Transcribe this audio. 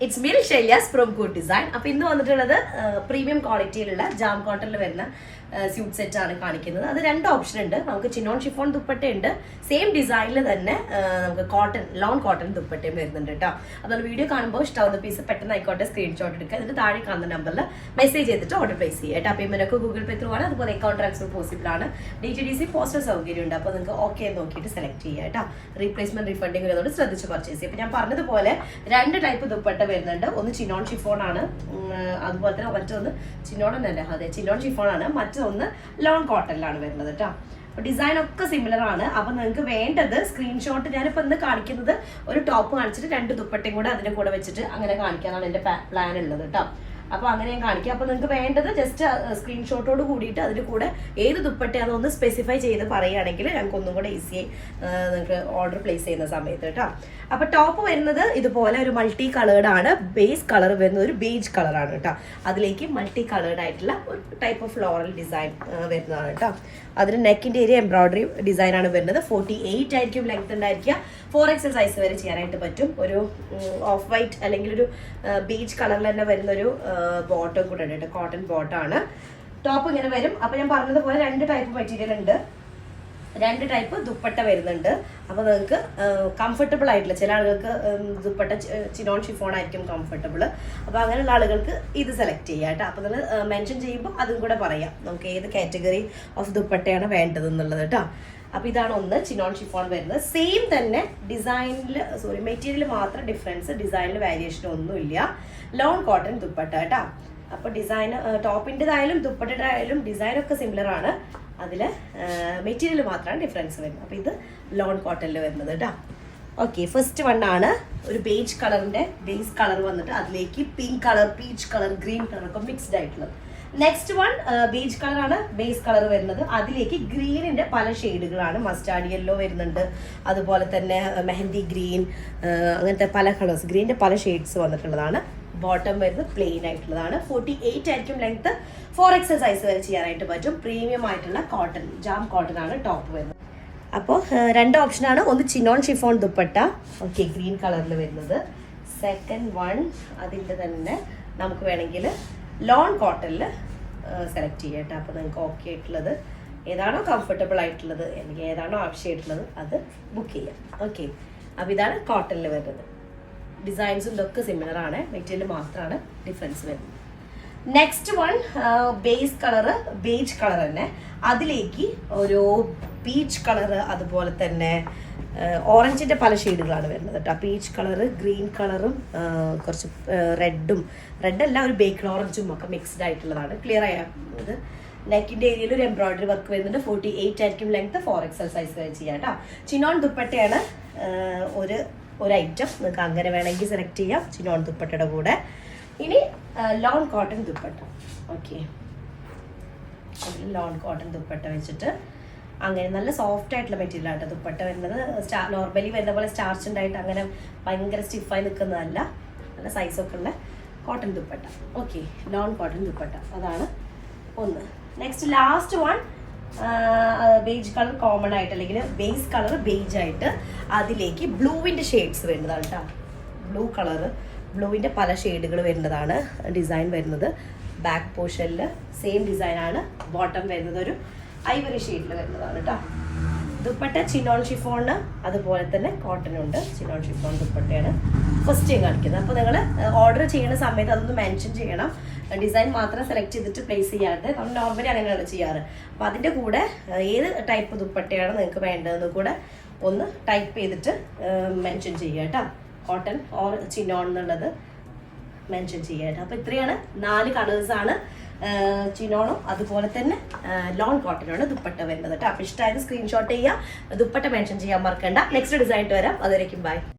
It's me, Shailyas from Good Design. Now, we have premium quality jam cotton suit set. There are two options. We have chinon chiffon dupatta, same design cotton, long cotton dupatta. That's the video. The piece of screenshot. The number message order place. Google Pay through account transfer possible. DTDC poster okay select replacement refunding purchase. I type of dupatta. One chinon chiffon chinon chiffon long cotton design is similar. Screenshot top plan. അപ്പോൾ അങ്ങനെ ഞാൻ കാണിക്കാം. അപ്പോൾ നിങ്ങൾക്ക് വേണ്ടത് just സ്ക്രീൻഷോട്ടോട് കൂടിയിട്ട് അതിന്റെ കൂടെ ഏത് ദുപ്പട്ടയാണെന്ന് ഒന്ന് സ്പെസിഫൈ ചെയ്ത് പറയുകയാണെങ്കിൽ ഞങ്ങൾക്ക് ഒന്നും കൂടെ ഈസിയായി നിങ്ങൾക്ക് ഓർഡർ പ്ലേസ് ചെയ്യുന്ന സമയത്ത് കേട്ടോ. അപ്പോൾ ടോപ്പ് വരുന്നത് ഇതുപോലെ ഒരു മൾട്ടി കളേർഡ് ആണ്. ബേസ് കളർ വരുന്നത് ഒരു ബേജ് കളറാണ് കേട്ടോ. അതിലേക്ക് മൾട്ടി കളേർഡ് ആയിട്ടുള്ള ഒരു ടൈപ്പ് ഓഫ് ഫ്ലോറൽ ഡിസൈൻ വരുന്നതാണ് കേട്ടോ. അതിന് നെക്കിന്റെ ഏരിയ എംബ്രോയിഡറി ഡിസൈൻ ആണ് വരുന്നത്. 48 ആയിരിക്കും ലെങ്ത് ഉണ്ടായിരിക്കുക. 4XL സൈസ് വരെ ചെയ്യാനായിട്ട് പറ്റും. ഒരു ഓഫ് വൈറ്റ് അല്ലെങ്കിൽ ഒരു ബീച്ച് കളറിൽ തന്നെ വരുന്ന ഒരു ബോട്ടം കൂടെ ഉണ്ട്. കോട്ടൺ ബോട്ടാണ്. ടോപ്പ് ഇങ്ങനെ വരും. അപ്പോൾ ഞാൻ പറഞ്ഞതുപോലെ രണ്ട് ടൈപ്പ് മെറ്റീരിയൽ ഉണ്ട്. രണ്ട് ടൈപ്പ് ദുപ്പട്ട വരുന്നുണ്ട്. അപ്പോൾ നിങ്ങൾക്ക് കംഫർട്ടബിൾ ആയിട്ടുള്ള ചില ആളുകൾക്ക് ദുപ്പട്ട ചിനോൺ ഷിഫോൺ ആയിരിക്കും കംഫർട്ടബിൾ. അപ്പോൾ അങ്ങനെയുള്ള ആളുകൾക്ക് ഇത് സെലക്ട് ചെയ്യാം കേട്ടോ. അപ്പോൾ നിങ്ങൾ മെൻഷൻ ചെയ്യുമ്പോൾ അതും കൂടെ പറയാം നമുക്ക് ഏത് കാറ്റഗറി ഓഫ് ദുപ്പട്ടയാണ് വേണ്ടത് എന്നുള്ളത് കേട്ടോ. അപ്പോൾ ഇതാണ് ഒന്ന് ചിനോൺ ഷിഫോൺ വരുന്നത്. സെയിം തന്നെ ഡിസൈനിൽ മെറ്റീരിയൽ മാത്രം ഡിഫറൻസ്, ഡിസൈനിൽ വേരിയേഷൻ ഒന്നുമില്ല. ലോങ് കോട്ടൺ ദുപ്പട്ട കേട്ടോ. അപ്പോൾ ഡിസൈൻ ടോപ്പിൻ്റെതായാലും ദുപ്പട്ടയുടെ ആയാലും ഡിസൈനൊക്കെ സിമിലർ ആണ്. അതിൽ മെറ്റീരിയൽ മാത്രമാണ് ഡിഫറൻസ് വരുന്നത്. അപ്പോൾ ഇത് ലോൺ കോട്ടണിൽ വരുന്നത് കേട്ടോ. ഓക്കെ, ഫസ്റ്റ് വൺ ആണ് ഒരു ബേജ് കളറിൻ്റെ ബേസ് കളർ വന്നിട്ട് അതിലേക്ക് pink colour, peach colour, green colour ഒക്കെ മിക്സ്ഡ് ആയിട്ടുള്ളത്. നെക്സ്റ്റ് വൺ ബേജ് കളറാണ് ബേസ് കളർ വരുന്നത്. അതിലേക്ക് ഗ്രീനിൻ്റെ പല ഷെയ്ഡുകളാണ്. മസ്റ്റാർഡ് യെല്ലോ വരുന്നുണ്ട്, അതുപോലെ തന്നെ മെഹന്തി ഗ്രീൻ, അങ്ങനത്തെ പല കളേഴ്സ് ഗ്രീനിൻ്റെ പല ഷെയ്ഡ്സ് വന്നിട്ടുള്ളതാണ്. ബോട്ടം വരുന്നത് പ്ലെയിൻ ആയിട്ടുള്ളതാണ്. 48 ആയിരിക്കും ലെങ്ത്. 4XL സൈസ് വരെ ചെയ്യാനായിട്ട് പറ്റും. പ്രീമിയം ആയിട്ടുള്ള കോട്ടൺ, ജാം കോട്ടൺ ആണ് ടോപ്പ് വരുന്നത്. അപ്പോൾ രണ്ട് ഓപ്ഷനാണ്. ഒന്ന് chinon chiffon dupatta, okay, green കളറിൽ വരുന്നത്. സെക്കൻഡ് വൺ അതിൻ്റെ തന്നെ നമുക്ക് വേണമെങ്കിൽ ലോൺ കോട്ടണിൽ സെലക്ട് ചെയ്യാം കേട്ടോ. അപ്പോൾ നിങ്ങൾക്ക് ഓക്കെ ആയിട്ടുള്ളത് ഏതാണോ കംഫർട്ടബിൾ ആയിട്ടുള്ളത്, എനിക്ക് ഏതാണോ ആവശ്യമായിട്ടുള്ളത് അത് ബുക്ക് ചെയ്യാം. ഓക്കെ, അപ്പോൾ ഇതാണ് കോട്ടണിൽ വരുന്നത്. ഡിസൈൻസും ഇതൊക്കെ സിമിലർ ആണ്, മെറ്റീരിയൽ മാത്രമാണ് ഡിഫറൻസ് വരുന്നത്. Next one base colour beige colour തന്നെ. അതിലേക്ക് ഒരു പീച്ച് കളറ്, അതുപോലെ തന്നെ ഓറഞ്ചിൻ്റെ പല ഷെയ്ഡുകളാണ് വരുന്നത് കേട്ടോ. പീച്ച് കളറ്, ഗ്രീൻ കളറും കുറച്ച് റെഡല്ല ഒരു ബേക്കഡ് ഓറഞ്ചും ഒക്കെ മിക്സ്ഡ് ആയിട്ടുള്ളതാണ്. ക്ലിയർ ആയ ഇത് നെക്കിൻ്റെ ഏരിയയിൽ ഒരു എംബ്രോയിഡറി വർക്ക് വരുന്നുണ്ട്. 48 ആയിരിക്കും ലെങ്ത്. 4XL സൈസ് വരെ ചെയ്യാം കേട്ടോ. ചിനോൺ ദുപ്പട്ടയാണ് ഒരു ഐറ്റം. നിങ്ങൾക്ക് അങ്ങനെ വേണമെങ്കിൽ സെലക്ട് ചെയ്യാം ചിനോൺ ദുപ്പട്ടയുടെ കൂടെ. ഇനി loan cotton dupatta. Okay, loan cotton dupatta വെച്ചിട്ട് അങ്ങനെ നല്ല സോഫ്റ്റ് ആയിട്ടുള്ള മെറ്റീരിയൽ ആയിട്ട് ദുപ്പട്ട വരുന്നത്. നോർമലി വരുന്ന പോലെ സ്റ്റാർച്ച് ഉണ്ടായിട്ട് അങ്ങനെ ഭയങ്കര സ്റ്റിഫായി നിൽക്കുന്നതല്ല, നല്ല സൈസൊക്കെ ഉള്ള cotton dupatta. Okay, loan cotton dupatta അതാണ് ഒന്ന്. Next last one beige colour common ആയിട്ട്, അല്ലെങ്കിൽ ബേസ് കളർ ബേജ് ആയിട്ട് അതിലേക്ക് ബ്ലൂവിൻ്റെ ഷെയ്ഡ്സ് വരുന്നതാണ് കേട്ടോ. ബ്ലൂ കളറ്, ബ്ലൂവിൻ്റെ പല ഷെയ്ഡുകൾ വരുന്നതാണ് ഡിസൈൻ വരുന്നത്. ബാക്ക് പോർഷനിൽ സെയിം ഡിസൈനാണ്. ബോട്ടം വരുന്നത് ഒരു ഐവറി ഷെയ്ഡിൽ വരുന്നതാണ് കേട്ടോ. ദുപ്പട്ട ചിനോൺ ഷിഫോണ്, അതുപോലെ തന്നെ കോട്ടൺ ഉണ്ട്. ചിനോൺ ഷിഫോൺ ദുപ്പട്ടയാണ് ഫസ്റ്റ് ടൈം കാണിക്കുന്നത്. അപ്പോൾ നിങ്ങൾ ഓർഡർ ചെയ്യുന്ന സമയത്ത് അതൊന്ന് മെൻഷൻ ചെയ്യണം. ഡിസൈൻ മാത്രം സെലക്ട് ചെയ്തിട്ട് പ്ലേസ് ചെയ്യാറുണ്ട്. നമ്മൾ നോർമലി അങ്ങനെയാണ് ചെയ്യാറ്. അപ്പോൾ അതിൻ്റെ കൂടെ ഏത് ടൈപ്പ് ദുപ്പട്ടയാണ് നിങ്ങൾക്ക് വേണ്ടതെന്ന് കൂടെ ഒന്ന് ടൈപ്പ് ചെയ്തിട്ട് മെൻഷൻ ചെയ്യുക കേട്ടോ. കോട്ടൺ ഓർ ചിനോൺ എന്നുള്ളത് മെൻഷൻ ചെയ്യുക കേട്ടോ. അപ്പോൾ ഇത്രയാണ് 4 കളേഴ്സാണ് ചിനോണും അതുപോലെ തന്നെ ലോൺ കോട്ടനാണ് ദുപ്പട്ട വരുന്നത് കേട്ടോ. അപ്പോൾ ഇഷ്ടമായത് സ്ക്രീൻഷോട്ട് ചെയ്യുക, ദുപ്പട്ട മെൻഷൻ ചെയ്യാൻ മറക്കണ്ട. നെക്സ്റ്റ് ഡിസൈൻ വരാം. അതുവരേക്കും ബൈ.